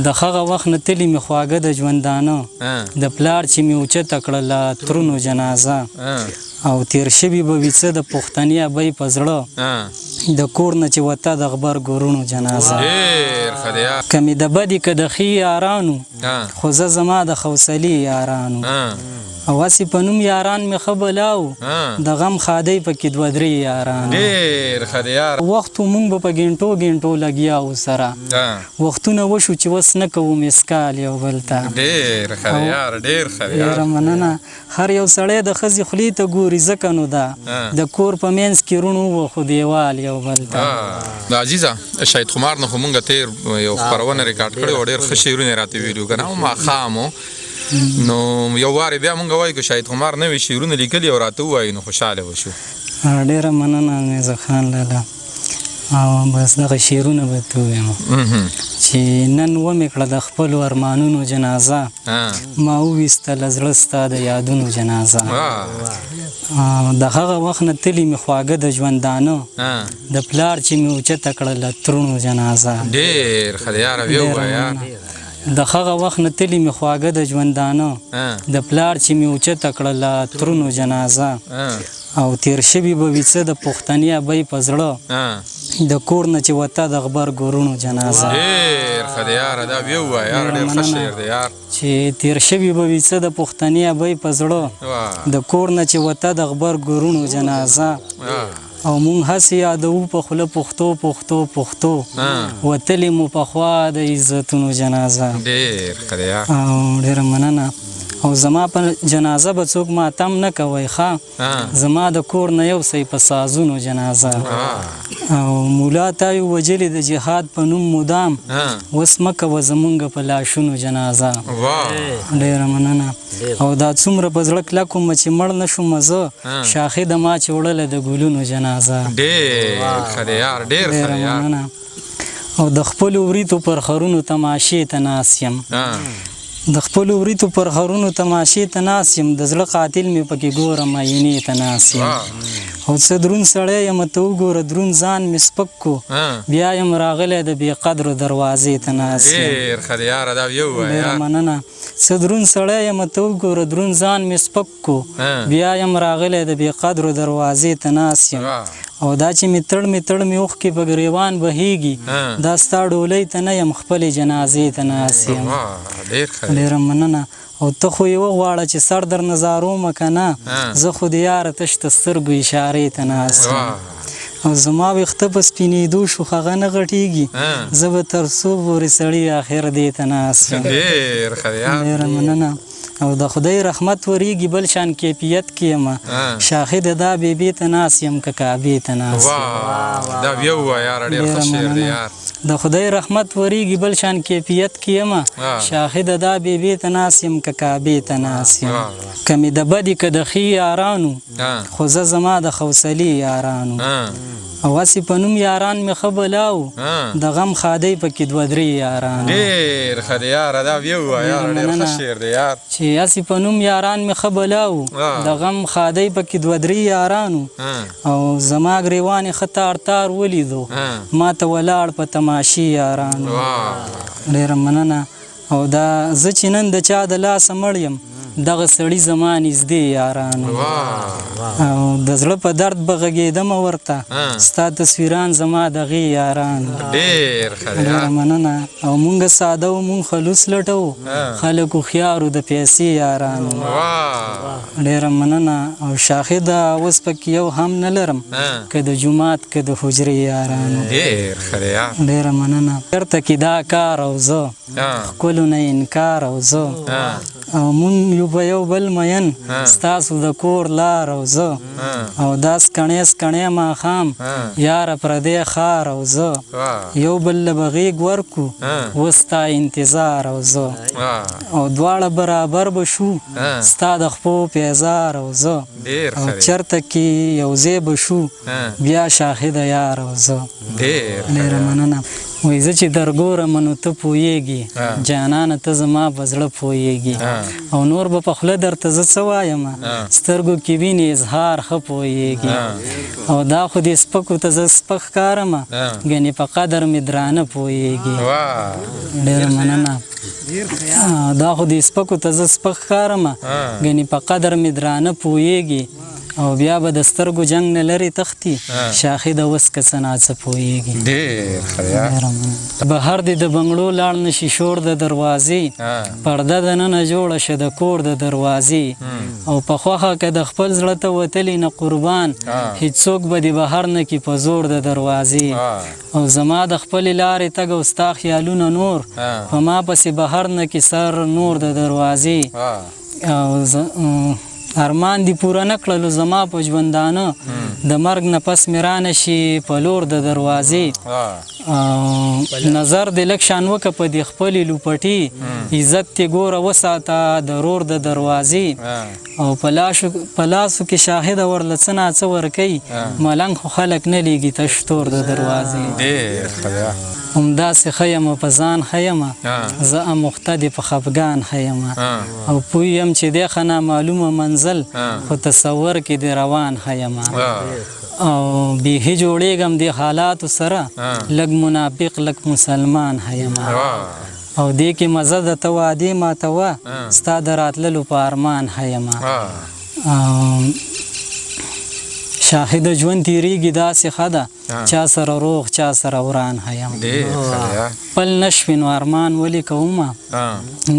د هغه وخت نه تلي مې خواږه د ژوندانه د پلار چې مې اوچته کړله ترونو جنازه او تیر شوي به وي څه د پښتني ابۍ په زړه د کور نه چې وته د غبرګورونو جنازه که مې د بدي که د ښې یارانو خو زه زما د حوصلې یارانو او هسې په نوم یاران مې ښه بلاو د غم ښادۍ پکې دوه درې یارانو وخت و مونږ به په ګنټو ګنټو لګیا وو سره وختونه وشو چې وس نه کوو مسکال یو بل ته ډېره مننه هر یو سړی د ښځې خولې ته ګوري ځکه نو ده د کور په منځ کې روڼ وو خو دیوال یو بل ته د عزیزه شهید خمار نه خو مونږ تېر یو خپرونه ریکارډ کړې وه ډېر ښه شعرونه راته ویلي که نه ماښام و نو یو وارې بیا مونږ وایو که شهید خمار نوي شعرونه لیکلي او راته ووایي نو خوشحاله به شو ډېره مننه میرزا خان لاله او بس دغه شعرونه به ته ووایم چې نن ومې کړه د خپلو ارمانونو جنازه ما وویستله زړه ستا د یادونو جنازه د هغه وخت نه تلي مې خواږه د ژوندانه د پلار چې مې اوچته کړله ترونو جنازه ډېر ښه دی یاره ویې ووایه د هغه وخت نه تلي مې خواږه د ژوندانه د پلار چې مې اوچته کړله ترونو جنازه او تیر شوي به وي څه د پښتني ابۍ په زړه د کور نه چې وته د غبرګورونو جنازه ډېر ښه دی یاره دا ویې ووایه یاره ډېر ښه شعر دی یار چې تیر شوي به وي څه د پښتني ابۍ په زړه د کور نه چې وته د غبرګورونو جنازه او مونږ هسې یادوو په خوله پښتو پښتو پښتو وتلې مو پخوا د عزتونو جنازه ډېر ښه دی یار او ډېره مننه او زما په جنازه به څوک ماتم نه کوئ ښه زما د کور نه یو سی په سازونو جنازه او مولا تا یې وجلې د جهاد په نوم مدام اوس مه کوه زمونږ په لاشونو جنازه ډېره مننه او دا څومره په زړه کلک وم چې مړ نه شوم زه شاخې د ما چې وړله د ګلونو جنازه ډېر ښه دی یار ډېر ښه دی یار او د خپلو وریتو پر خرونو تماشې ته ناست یم د خپلو وریتو پر خرونو تماشې ته ناست یم د زړه قاتل مې پکې ګورم آینې ته ناست یم او څه دروند سړی یم ته وګوره دروند ځان مې سپک کو بیا یم راغلی د بې قدرو دروازې ته ناست یم ډېر ښه دی یاره دا ویې ووایه ډېره مننه څه دروند سړی یم ته وګوره دروند ځان مې سپک کو بیا یم راغلی د بې قدرو دروازې ته ناست یم او دا چې مې تړ مې اوښکې په ګریوان بهیږي دا ستا ډولۍ ته نه یم خپلې جنازې ته ناست یم ډېره مننه او ته خو یې وغواړه چې سر در نظارومه که نه زه خو د یاره تش د سترګو اشارې ته ناست یم او زما ویښته په سپینېدو شو هغه نه غټېږي زه به تر څو پورې سړي اخر دې ته ناست یم ډېره مننه او د خدای رحمت ورېږي بل شان کیفیت کې یم شاهد دا بیبي ته ناست یم که کعبې ته ناست د خدای رحمت ورېږي بل شان کیفیت کې یم شاهد دا بیبي ته ناست یم که کعبې ته ناست یم که مې د بدي که د ښې یارانو خو زه زما د حوصلې یارانو او هسې په نوم یاران مې ښه بلاو د غم ښادۍ پکې دوه درې یارانو ډېر ښه دی یاره دا ویې ووایه یاره ډېر ښه شعر دی یار چې هسې په نوم یاران مې ښه بلاو د غم ښادۍ پکې دوه درې یارانو او زما ګریوان یې ښه تار تار ولیدو ما ته ولاړ په تماشې یارانو ډېره مننه او دا زه چې نن د چا د لاسه مړ یم دغه سړي زما نږدې یارانو او د زړه په درد به غږېدمه ورته ستا تصویران زما دغې یارانو ډېره مننه او مونږ ساده و مونږ خلوص لټوو خلک هوښیارو د پیسې یارانو ډېره مننه او شاهده اوس پکې یو هم نه لرم که د جومات که د حجرې یارانو ډېره مننه چېرته کې دا کار او زه ښکلو نه انکار او زه او مونږ یو په یو بل مین ستاسو د کور لار او زه او دا سکڼې سکڼې ماښام یاره پردی ښار او زه یو بل له به غېږ ورکو اوس ستا انتظار او زه او دواړه برابر به شو ستا د خپو پیزار او زه او چېرته کې یو ځای به شو بیا شاهده یار او زه ډېره مننه وای زه چې درګورم نو ته پوهیږي جانانه ته زما په زړه پوهیږي او نور به په خوله درته زه څه وایم سترګو کې وینې اظهار ښه پوهیږي او دا خو دې سپکو ته زه سپک ښکارم ګنې په قدر مې درانه پوهیږي ډېره مننه دا خو دې سپکو ته زه سپک ښکارم ګنې په قدر مې درانه پوهیږي او بیا به د سترګو جنگ نه لري تختی شاخې د وس که څه ناڅه پوهیږي بهر دې د بنګړو لاړ نشي شور د دروازې پرده دننه جوړه شه د کور د دروازې او په خوښه که د خپل زړه ته وتلی نه قربان هیڅوک به دې بهر نه کي په زور د دروازې او زما د خپلې لارې تګ او ستا خیالونه نور په ما پسې بهر نه کي سر نور د دروازې او ارمان دی پوره نکړلو زما په ژوندانه د مرګ نه پس مې رانشي په لور د دروازې نظر دې لږ شان وکړه په دې خپلې لوپټې عزت دې ګوره وساته د رور د دروازې او په لاسو کې شاهده ورله څه ناڅه ورکوي ملنګ خو خلک نه لیږي تش تور د دروازې همداسې ښه یمه په ځان ښه یمه زه اموخته دې په خفګان ښه یمه او پوه یم چې دی ښه نامعلومه منزل خو تصور کې دې روان ښه یمه او بیخي جوړېږم دې حالاتو سره لږ منافق لږ مسلمان ښه یمه او دې کې مزه د ته وعدې ماتوه ستا د راتللو په ارمان ښه یمه شاهد ژوند تیریږي داسې ښه ده چا سره روغ چا سره وران ښه یم خپل نشوي نو ارمان ولې کومه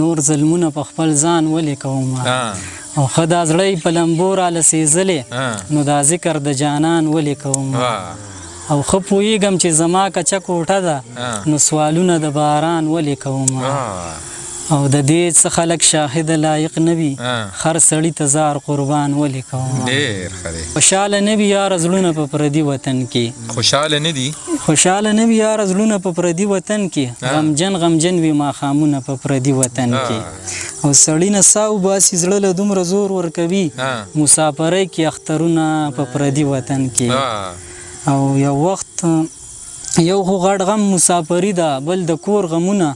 نور ظلمونه په خپل ځان ولې کومه او ښه دا زړی په لمبو راله سېزلې نو دا ذکر د جانان ولې کومه او ښه پوهېږم چې زما کچه کوټه ده نو سوالونه د باران ولې کومه او د دې څخه لږ شاهد لایق نه وي هر سړي ته زار قربان ولې کومه خوشحاله نه وي یاره زړونه په پردي وطن کې خوشحاله نه وي یاره زړونه په پردي وطن کې غمجن وي ماښامونه په پردي وطن کې او سړي نه ساه وباسي زړه له دومره زور ورکوي مسافرۍ کې اخترونه په پردي وطن کې او یو وخت یو خو غټ غم مسافري ده بل د کور غمونه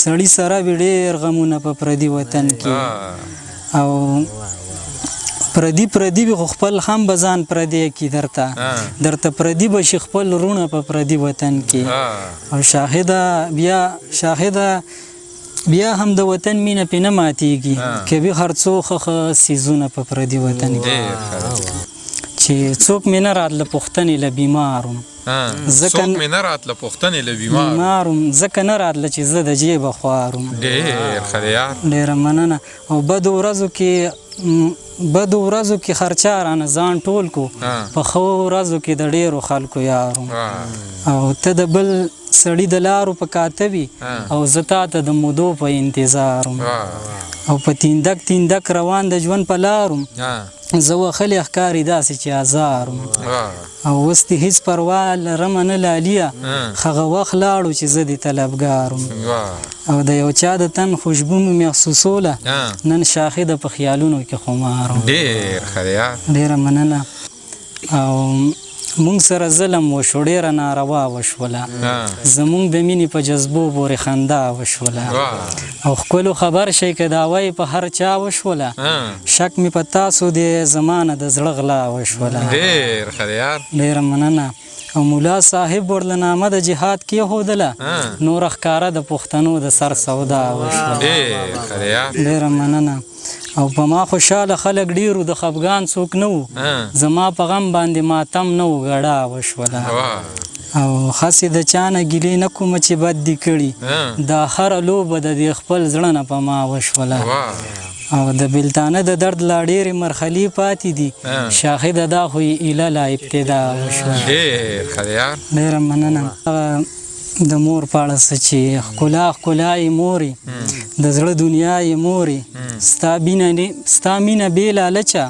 سړي سره وي ډېر غمونه په پردي وطن کې او پردي وي خو خپل هم به ځان پردی کي درته پردي به شي خپل وروڼه په پردي وطن کې او شاهده بیا هم د وطن مینه پې نه ماتېږي کوي هر څو ښه څیزونه په پردي وطن کې چې څوک مې نه راتله پوښتنې له بیمارم ځکه نه راتله چې زه د جیبه خوارم ډېره مننه او بدو ورځو کې خرچا رانه ځان ټول کو په ښو ورځو کې د ډېرو خلکو یارم او ته د بل سړي د لارو په کاته وي او زه تا ته د مودو په انتظارم او په تیندک روان د ژوند په لارم زه وښلې ښکاري داسې چې ازارم او اوس دې هېڅ پروا لرمه نه لالیه هغه وخت لاړو چې زه دې طلبګارم او د یو چا د تن خوشبو مې محسوسوله نن شاهده په خیالونو کې خمارم ډېره مننه او مونږ سره ظلم وشو ډېره ناروا وشوله زمونږ د مینې په جذبو پورې خندا وشوله او ښکلو خبر شئ که دا وایي په هر چا وشوله شک مې په تاسو دی زما نه د زړه غلا وشوله ډېره مننه او ملا صاحب ورله نامه د جهاد کېښودله نوره ښکاره د پښتنو د سر سودا وشوله ډېره مننه او په ما خوشحاله خلک ډېرو د خفګان څوک نه وو زما په غم باندې ماتم نه و ګډا وشوله او خاصې د چا نه ګیلې نه کومه چې بد دي کړي دا هره لوبه د دې خپل زړه نه په ما وشوله او د بلتانه د درد لا ډېرې مرحلې پاتې دي شاهده دا خو یې ایله لا ابتدا وشوله ډېره مننه د مور په اړه څه چې ښکلا یې مورې د زړه دنیا یې مورې ستا مینه بې لالچه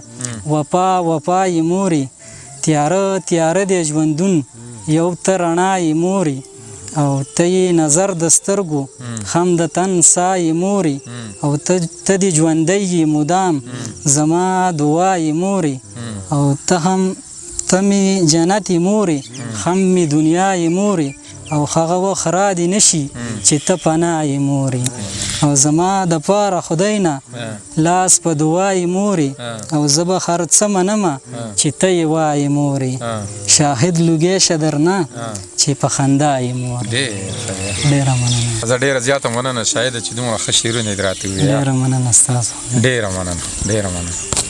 وفا یې مورې تیاره دی ژوندون یو ته رڼا یې مورې او ته یې نظر د سترګو هم د تن ساه یې مورې او ته دې ژوندی یې مدام زما دعا یې مورې او ته مې جنت یې مورې هم مې دنیا یې مورې او هغه وخت را دې نشي چې ته پناه یې مورې او زما دپاره خدای نه لاس په دعا یې مورې او زه به هر څه منمه چې ته یې وایې مورې شاهد لوګی شه درنه چې په خندا یې مورې. ډېره مننه. زه ډېره زیاته مننه شاهده چې دومره ښه شعرونه یې راته وویل. ډېره مننه ستاسو. ډېره مننه.